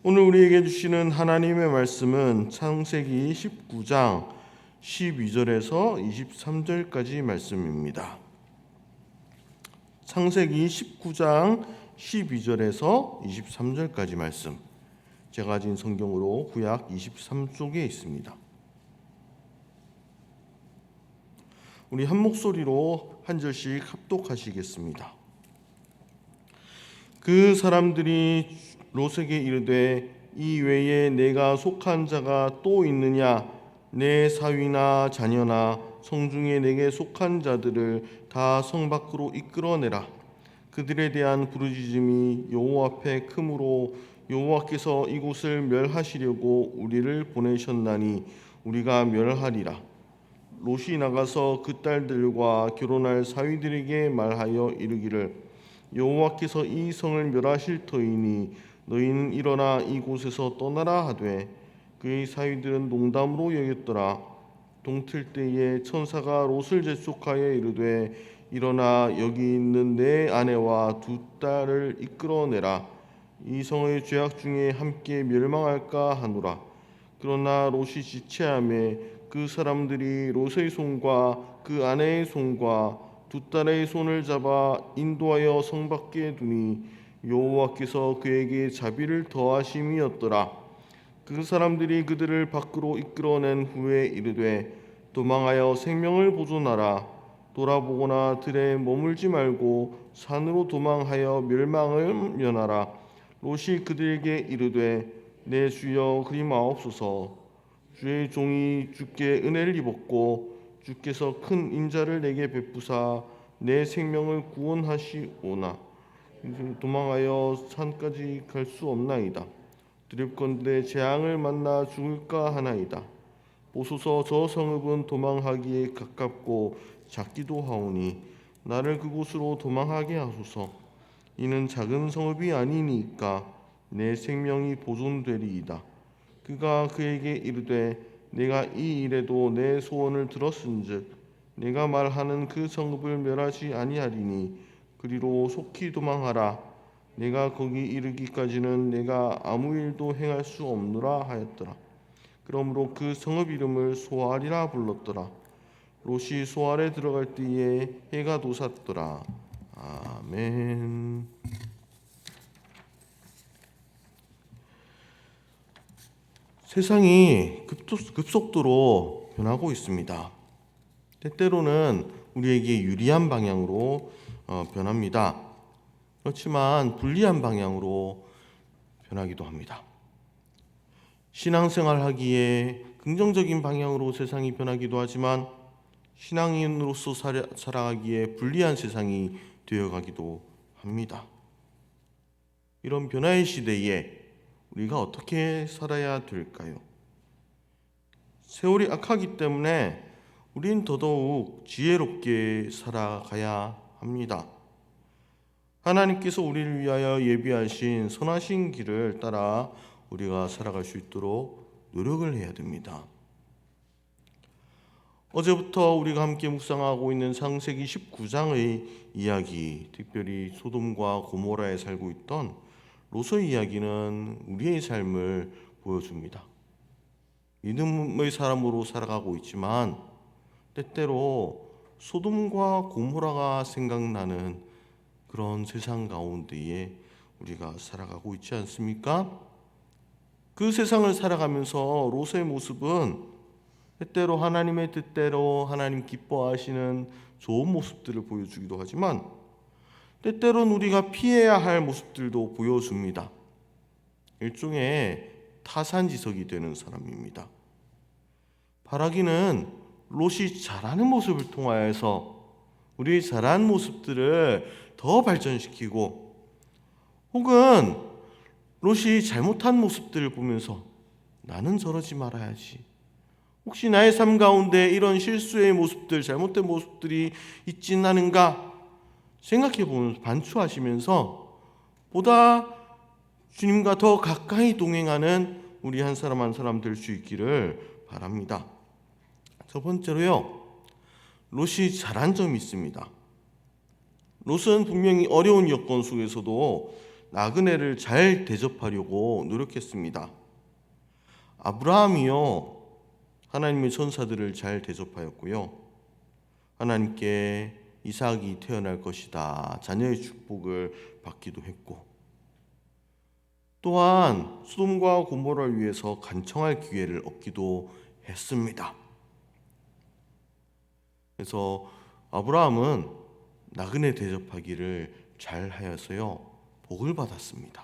오늘 우리에게 주시는 하나님의 말씀은 창세기 19장 12절에서 23절까지 말씀입니다. 창세기 19장 12절에서 23절까지 말씀, 제가 가진 성경으로 구약 23쪽에 있습니다. 우리 한 목소리로 한 절씩 합독하시겠습니다. 그 사람들이 롯에게 이르되 이 외에 내가 속한 자가 또 있느냐? 내 사위나 자녀나 성중에 내게 속한 자들을 다 성 밖으로 이끌어내라. 그들에 대한 부르짖음이 여호와 앞에 크므로 여호와께서 이곳을 멸하시려고 우리를 보내셨나니 우리가 멸하리라. 롯이 나가서 그 딸들과 결혼할 사위들에게 말하여 이르기를 여호와께서 이 성을 멸하실 터이니 너희는 일어나 이곳에서 떠나라 하되 그의 사위들은 농담으로 여겼더라. 동틀 때에 천사가 롯을 재촉하여 이르되 일어나 여기 있는 내 아내와 두 딸을 이끌어내라. 이 성의 죄악 중에 함께 멸망할까 하노라. 그러나 롯이 지체하매 그 사람들이 롯의 손과 그 아내의 손과 두 딸의 손을 잡아 인도하여 성 밖에 두니 여호와께서 그에게 자비를 더하심이었더라. 그 사람들이 그들을 밖으로 이끌어낸 후에 이르되 도망하여 생명을 보존하라. 돌아보거나 들에 머물지 말고 산으로 도망하여 멸망을 면하라. 롯이 그들에게 이르되 내 주여 그리마옵소서. 주의 종이 주께 은혜를 입었고 주께서 큰 인자를 내게 베푸사 내 생명을 구원하시오나 도망하여 산까지 갈 수 없나이다. 두렵건대 재앙을 만나 죽을까 하나이다. 보소서 저 성읍은 도망하기에 가깝고 작기도 하오니 나를 그곳으로 도망하게 하소서. 이는 작은 성읍이 아니니까 내 생명이 보존되리이다. 그가 그에게 이르되 내가 이 일에도 내 소원을 들었은즉 내가 말하는 그 성읍을 멸하지 아니하리니 그리로 속히 도망하라. 내가 거기 이르기까지는 내가 아무 일도 행할 수 없노라 하였더라. 그러므로 그 성읍 이름을 소알이라 불렀더라. 롯이 소알에 들어갈 때에 해가 돋았더라. 아멘. 세상이 급속도로 변하고 있습니다. 때때로는 우리에게 유리한 방향으로 변합니다. 그렇지만 불리한 방향으로 변하기도 합니다. 신앙생활 하기에 긍정적인 방향으로 세상이 변하기도 하지만 신앙인으로서 살아가기에 불리한 세상이 되어가기도 합니다. 이런 변화의 시대에 우리가 어떻게 살아야 될까요? 세월이 악하기 때문에 우린 더더욱 지혜롭게 살아가야 합니다. 하나님께서 우리를 위하여 예비하신 선하신 길을 따라 우리가 살아갈 수 있도록 노력을 해야 됩니다. 어제부터 우리가 함께 묵상하고 있는 창세기 19장의 이야기, 특별히 소돔과 고모라에 살고 있던 롯의 이야기는 우리의 삶을 보여줍니다. 믿음의 사람으로 살아가고 있지만 때때로 소돔과 고모라가 생각나는 그런 세상 가운데에 우리가 살아가고 있지 않습니까? 그 세상을 살아가면서 롯의 모습은 때때로 하나님의 뜻대로 하나님 기뻐하시는 좋은 모습들을 보여주기도 하지만 때때로는 우리가 피해야 할 모습들도 보여줍니다. 일종의 타산지석이 되는 사람입니다. 바라기는 롯이 잘하는 모습을 통하여서 우리의 잘한 모습들을 더 발전시키고 혹은 롯이 잘못한 모습들을 보면서 나는 저러지 말아야지. 혹시 나의 삶 가운데 이런 실수의 모습들, 잘못된 모습들이 있진 않은가 생각해 보면서 반추하시면서 보다 주님과 더 가까이 동행하는 우리 한 사람 한 사람 될 수 있기를 바랍니다. 첫 번째로요, 롯이 잘한 점이 있습니다. 롯은 분명히 어려운 여건 속에서도 나그네를 잘 대접하려고 노력했습니다. 아브라함이요, 하나님의 천사들을 잘 대접하였고요. 하나님께 이삭이 태어날 것이다, 자녀의 축복을 받기도 했고, 또한 소돔과 고모라를 위해서 간청할 기회를 얻기도 했습니다. 그래서 아브라함은 나그네 대접하기를 잘 하여서요, 복을 받았습니다.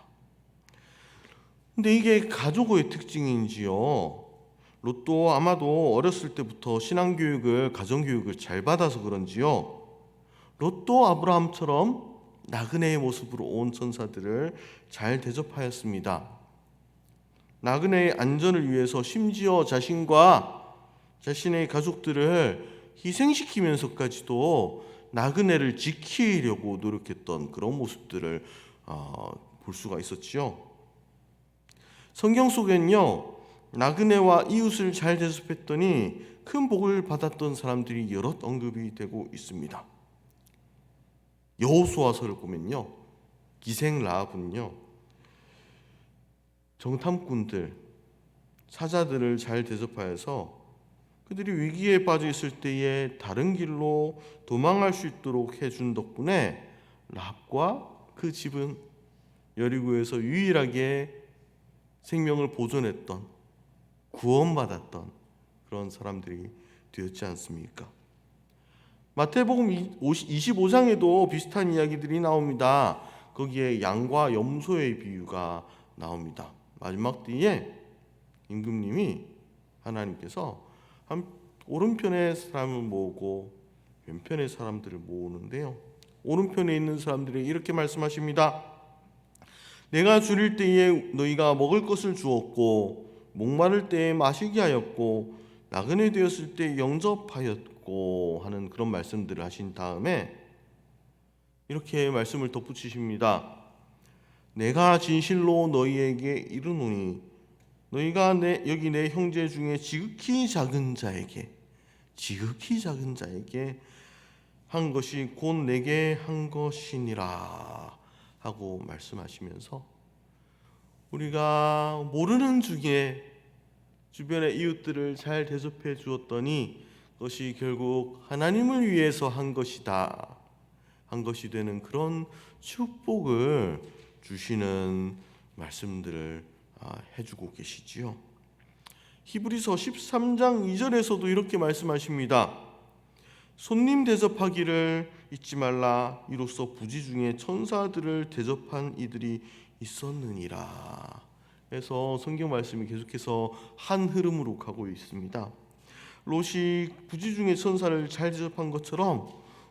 근데 이게 가족의 특징인지요, 롯도 아마도 어렸을 때부터 신앙교육을, 가정교육을 잘 받아서 그런지요, 롯도 아브라함처럼 나그네의 모습으로 온 천사들을 잘 대접하였습니다. 나그네의 안전을 위해서 심지어 자신과 자신의 가족들을 희생시키면서까지도 나그네를 지키려고 노력했던 그런 모습들을 볼 수가 있었지요. 성경 속엔요, 나그네와 이웃을 잘 대접했더니 큰 복을 받았던 사람들이 여럿 언급이 되고 있습니다. 여호수아서를 보면요, 기생 라합은요, 정탐꾼들, 사자들을 잘 대접하여서 그들이 위기에 빠져 있을 때에 다른 길로 도망할 수 있도록 해준 덕분에 라합과 그 집은 여리고에서 유일하게 생명을 보존했던, 구원받았던 그런 사람들이 되었지 않습니까? 마태복음 25장에도 비슷한 이야기들이 나옵니다. 거기에 양과 염소의 비유가 나옵니다. 마지막 뒤에 임금님이, 하나님께서 한 오른편의 사람을 모으고 왼편의 사람들을 모으는데요, 오른편에 있는 사람들이 이렇게 말씀하십니다. 내가 줄일 때에 너희가 먹을 것을 주었고, 목마를 때에 마시게 하였고, 나그네 되었을 때 영접하였고 하는 그런 말씀들을 하신 다음에 이렇게 말씀을 덧붙이십니다. 내가 진실로 너희에게 이르노니 너희가 여기 내 형제 중에 지극히 작은 자에게 한 것이 곧 내게 한 것이니라 하고 말씀하시면서, 우리가 모르는 중에 주변의 이웃들을 잘 대접해 주었더니 그것이 결국 하나님을 위해서 한 것이다, 한 것이 되는 그런 축복을 주시는 말씀들을 해주고 계시지요. 히브리서 13장 2절에서도 이렇게 말씀하십니다. 손님 대접하기를 잊지 말라. 이로써 부지 중에 천사들을 대접한 이들이 있었느니라. 그래서 성경 말씀이 계속해서 한 흐름으로 가고 있습니다. 롯이 부지 중에 천사를 잘 대접한 것처럼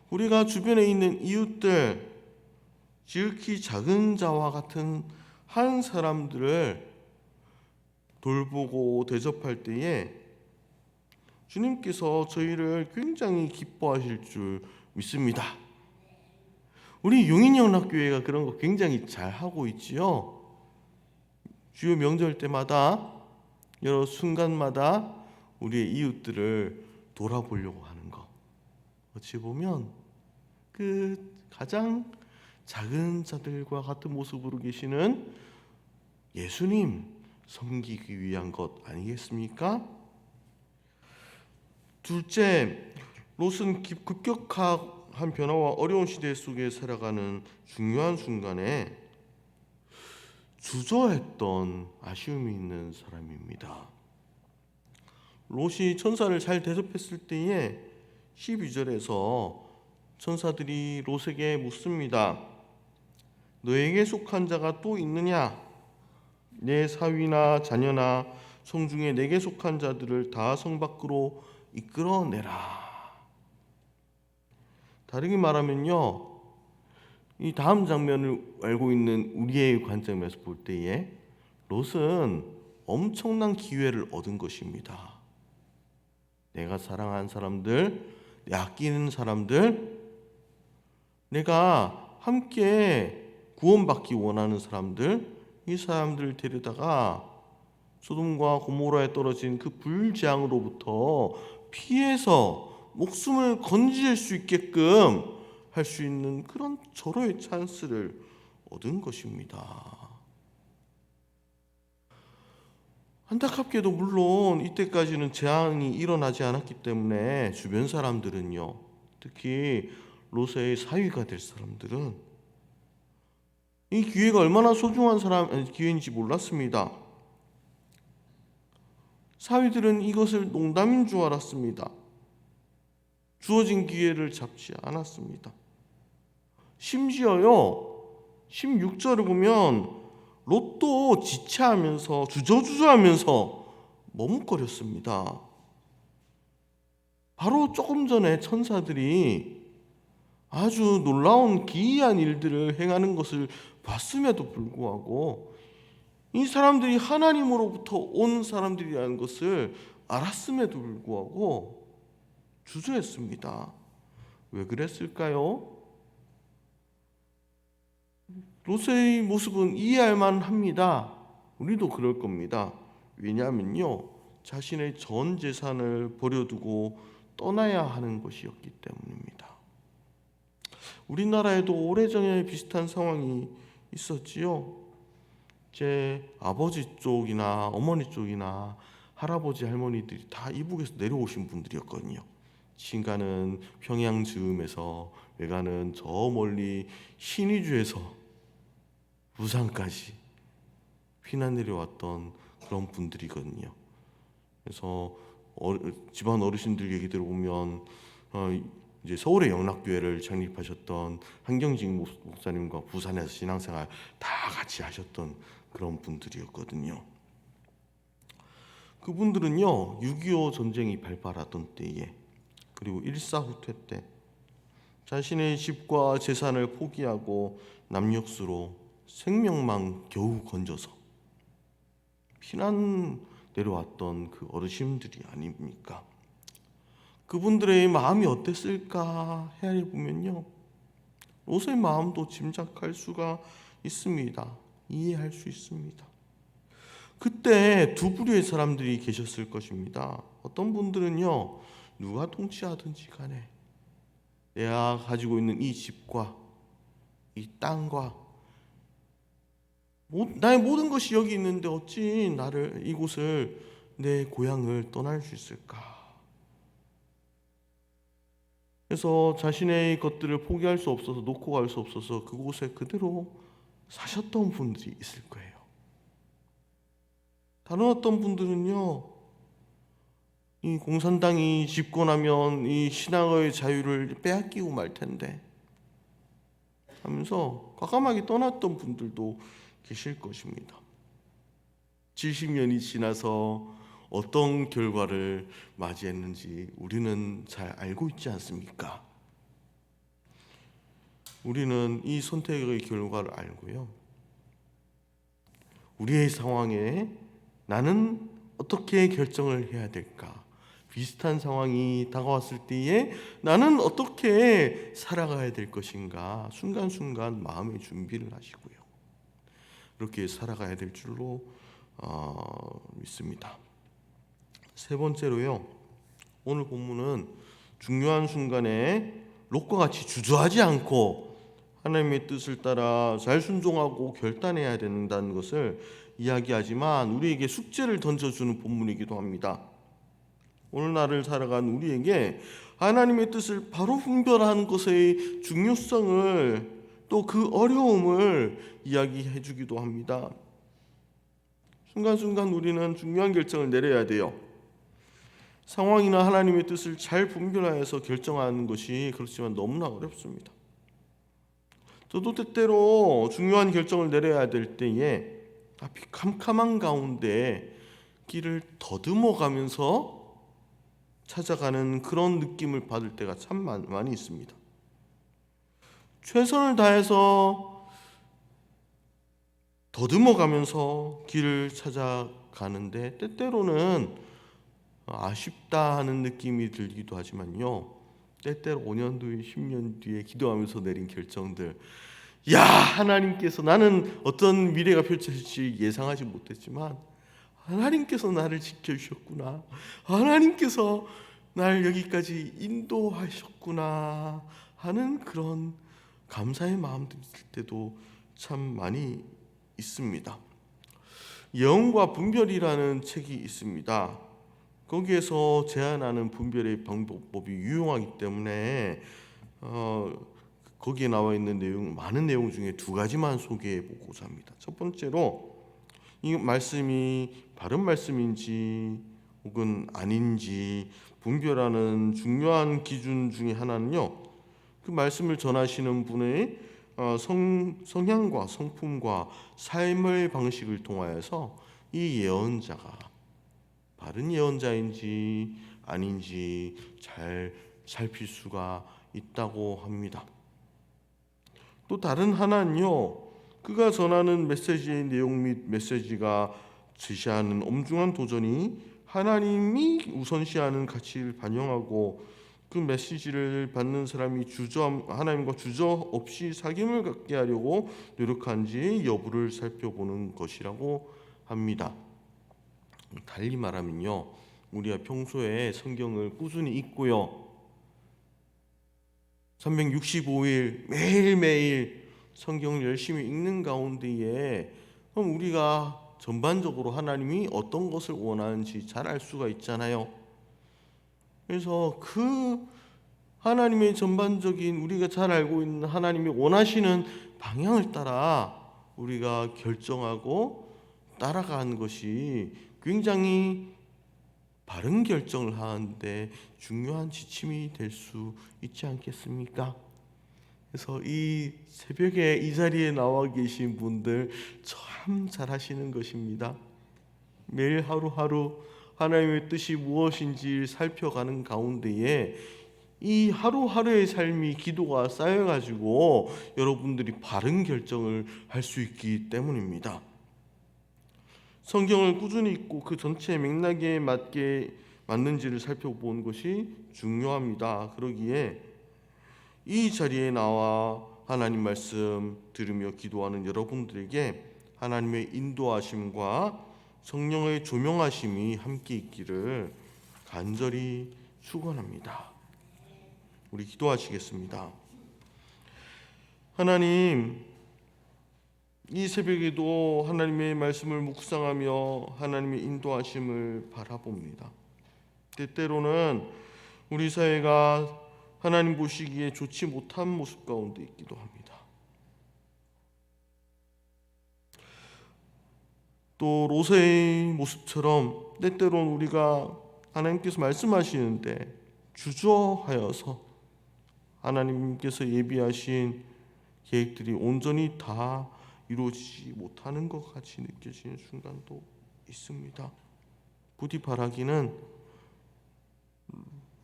우리가 주변에 있는 이웃들, 지극히 작은 자와 같은 한 사람들을 돌보고 대접할 때에 주님께서 저희를 굉장히 기뻐하실 줄 믿습니다. 우리 용인영락교회가 그런 거 굉장히 잘하고 있지요. 주요 명절 때마다, 여러 순간마다 우리의 이웃들을 돌아보려고 하는 것, 어찌 보면 그 가장 작은 자들과 같은 모습으로 계시는 예수님 섬기기 위한 것 아니겠습니까? 둘째, 롯은 급격한 변화와 어려운 시대 속에 살아가는 중요한 순간에 주저했던 아쉬움이 있는 사람입니다. 롯이 천사를 잘 대접했을 때에 12절에서 천사들이 롯에게 묻습니다. 너에게 속한 자가 또 있느냐? 내 사위나 자녀나 성중에 내게 속한 자들을 다 성 밖으로 이끌어내라. 다르게 말하면요, 이 다음 장면을 알고 있는 우리의 관점에서 볼 때에 롯은 엄청난 기회를 얻은 것입니다. 내가 사랑하는 사람들, 내 아끼는 사람들, 내가 함께 구원받기 원하는 사람들, 이 사람들을 데려다가 소돔과 고모라에 떨어진 그 불재앙으로부터 피해서 목숨을 건질 수 있게끔 할 수 있는 그런 절호의 찬스를 얻은 것입니다. 안타깝게도 물론 이때까지는 재앙이 일어나지 않았기 때문에 주변 사람들은요, 특히 롯의 사위가 될 사람들은 이 기회가 얼마나 소중한 기회인지 몰랐습니다. 사위들은 이것을 농담인 줄 알았습니다. 주어진 기회를 잡지 않았습니다. 심지어요, 16절을 보면 롯도 지체하면서 주저주저하면서 머뭇거렸습니다. 바로 조금 전에 천사들이 아주 놀라운 기이한 일들을 행하는 것을 봤음에도 불구하고 이 사람들이 하나님으로부터 온 사람들이라는 것을 알았음에도 불구하고 주저했습니다. 왜 그랬을까요? 롯의 모습은 이해할 만합니다. 우리도 그럴 겁니다. 왜냐하면요, 자신의 전 재산을 버려두고 떠나야 하는 것이었기 때문입니다. 우리나라에도 오래전에 비슷한 상황이 있었지요. 제 아버지 쪽이나 어머니 쪽이나 할아버지 할머니들이 다 이북에서 내려오신 분들이었거든요. 친가는 평양 즈음에서, 외가는 저 멀리 신의주에서 부산까지 피난 내려왔던 그런 분들이거든요. 그래서 집안 어르신들 얘기 들어보면 이제 서울의 영락교회를 창립하셨던 한경직 목사님과 부산에서 신앙생활 다 같이 하셨던 그런 분들이었거든요. 그분들은요, 6.25 전쟁이 발발하던 때에, 그리고 일사후퇴 때 자신의 집과 재산을 포기하고 남녘으로 생명만 겨우 건져서 피난 내려왔던 그 어르신들이 아닙니까? 그분들의 마음이 어땠을까 헤아려 보면요, 롯의 마음도 짐작할 수가 있습니다. 이해할 수 있습니다. 그때 두 부류의 사람들이 계셨을 것입니다. 어떤 분들은요, 누가 통치하든지 간에 내가 가지고 있는 이 집과 이 땅과 나의 모든 것이 여기 있는데 어찌 나를 이곳을, 내 고향을 떠날 수 있을까? 그래서 자신의 것들을 포기할 수 없어서, 놓고 갈 수 없어서 그곳에 그대로 사셨던 분들이 있을 거예요. 다른 어떤 분들은요, 이 공산당이 집권하면 이 신앙의 자유를 빼앗기고 말 텐데 하면서 과감하게 떠났던 분들도 계실 것입니다. 70년이 지나서 어떤 결과를 맞이했는지 우리는 잘 알고 있지 않습니까? 우리는 이 선택의 결과를 알고요, 우리의 상황에 나는 어떻게 결정을 해야 될까? 비슷한 상황이 다가왔을 때에 나는 어떻게 살아가야 될 것인가? 순간순간 마음의 준비를 하시고요, 그렇게 살아가야 될 줄로 믿습니다. 세 번째로요, 오늘 본문은 중요한 순간에 롯과 같이 주저하지 않고 하나님의 뜻을 따라 잘 순종하고 결단해야 된다는 것을 이야기하지만 우리에게 숙제를 던져주는 본문이기도 합니다. 오늘날을 살아간 우리에게 하나님의 뜻을 바로 분별하는 것의 중요성을, 또 그 어려움을 이야기해 주기도 합니다. 순간순간 우리는 중요한 결정을 내려야 돼요. 상황이나 하나님의 뜻을 잘 분별하여서 결정하는 것이 그렇지만 너무나 어렵습니다. 저도 때때로 중요한 결정을 내려야 될 때에 앞이 캄캄한 가운데 길을 더듬어 가면서 찾아가는 그런 느낌을 받을 때가 참 많이 있습니다. 최선을 다해서 더듬어 가면서 길을 찾아가는데 때때로는 아쉽다 하는 느낌이 들기도 하지만요, 때때로 5년 뒤에 10년 뒤에 기도하면서 내린 결정들, 야, 하나님께서, 나는 어떤 미래가 펼쳐질지 예상하지 못했지만 하나님께서 나를 지켜주셨구나, 하나님께서 날 여기까지 인도하셨구나 하는 그런 감사의 마음들이 있을 때도 참 많이 있습니다. 예언과 분별이라는 책이 있습니다. 거기에서 제안하는 분별의 방법이 유용하기 때문에 거기에 나와 있는 많은 내용 중에 두 가지만 소개해 보고자 합니다. 첫 번째로 이 말씀이 바른 말씀인지 혹은 아닌지 분별하는 중요한 기준 중에 하나는요, 그 말씀을 전하시는 분의 성향과 성품과 삶의 방식을 통하여서 이 예언자가 바른 예언자인지 아닌지 잘 살필 수가 있다고 합니다. 또 다른 하나는요, 그가 전하는 메시지의 내용 및 메시지가 제시하는 엄중한 도전이 하나님이 우선시하는 가치를 반영하고 그 메시지를 받는 사람이 하나님과 주저 없이 사귐을 갖게 하려고 노력한지 여부를 살펴보는 것이라고 합니다. 달리 말하면요, 우리가 평소에 성경을 꾸준히 읽고요, 365일 매일매일 성경을 열심히 읽는 가운데에 그럼 우리가 전반적으로 하나님이 어떤 것을 원하는지 잘 알 수가 있잖아요. 그래서 그 하나님의 전반적인 우리가 잘 알고 있는 하나님이 원하시는 방향을 따라 우리가 결정하고 따라가는 것이 굉장히 바른 결정을 하는데 중요한 지침이 될 수 있지 않겠습니까? 그래서 이 새벽에 이 자리에 나와 계신 분들 참 잘하시는 것입니다. 매일 하루하루 하나님의 뜻이 무엇인지 살펴가는 가운데에 이 하루하루의 삶이 기도가 쌓여가지고 여러분들이 바른 결정을 할 수 있기 때문입니다. 성경을 꾸준히 읽고 그 전체 맥락에 맞는지를 살펴보는 것이 중요합니다. 그러기에 이 자리에 나와 하나님 말씀 들으며 기도하는 여러분들에게 하나님의 인도하심과 성령의 조명하심이 함께 있기를 간절히 축원합니다. 우리 기도하시겠습니다. 하나님, 이 새벽에도 하나님의 말씀을 묵상하며 하나님의 인도하심을 바라봅니다. 때때로는 우리 사회가 하나님 보시기에 좋지 못한 모습 가운데 있기도 합니다. 또 롯의 모습처럼 때때로는 우리가 하나님께서 말씀하시는데 주저하여서 하나님께서 예비하신 계획들이 온전히 다 이루어지지 못하는 것 같이 느껴지는 순간도 있습니다. 부디 바라기는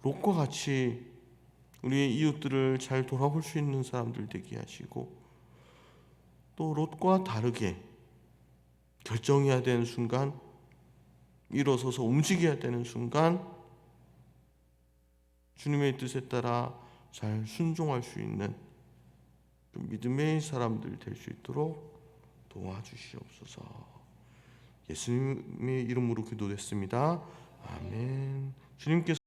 롯과 같이 우리의 이웃들을 잘 돌아볼 수 있는 사람들 되게 하시고, 또 롯과 다르게 결정해야 되는 순간, 일어서서 움직여야 되는 순간 주님의 뜻에 따라 잘 순종할 수 있는 그 믿음의 사람들 될 수 있도록 도와주시옵소서. 예수님의 이름으로 기도했습니다. 아멘. 주님께서